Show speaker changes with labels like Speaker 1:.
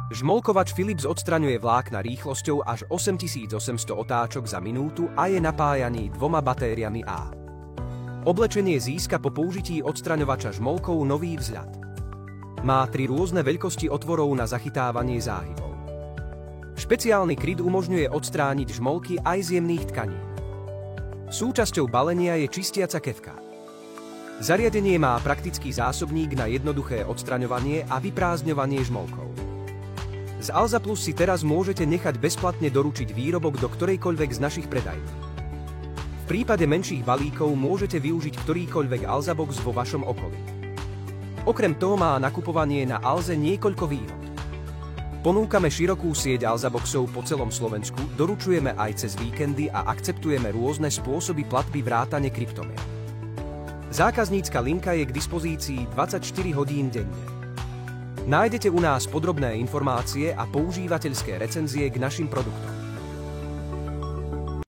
Speaker 1: Žmolkovač Philips odstraňuje vlákna rýchlosťou až 8800 otáčok za minútu a je napájaný 2 batériami A. Oblečenie získa po použití odstraňovača žmolkov nový vzhľad. Má 3 rôzne veľkosti otvorov na zachytávanie záhybov. Špeciálny kryt umožňuje odstrániť žmolky aj z jemných tkaní. Súčasťou balenia je čistiaca kefka. Zariadenie má praktický zásobník na jednoduché odstraňovanie a vyprázdňovanie žmolkov. Z Alza Plus si teraz môžete nechať bezplatne doručiť výrobok do ktorejkoľvek z našich predajní. V prípade menších balíkov môžete využiť ktorýkoľvek Alza Box vo vašom okolí. Okrem toho má nakupovanie na Alze niekoľko výhod. Ponúkame širokú sieť Alza Boxov po celom Slovensku, doručujeme aj cez víkendy a akceptujeme rôzne spôsoby platby vrátane kryptomien. Zákaznícka linka je k dispozícii 24 hodín denne. Nájdete u nás podrobné informácie a používateľské recenzie k našim produktom.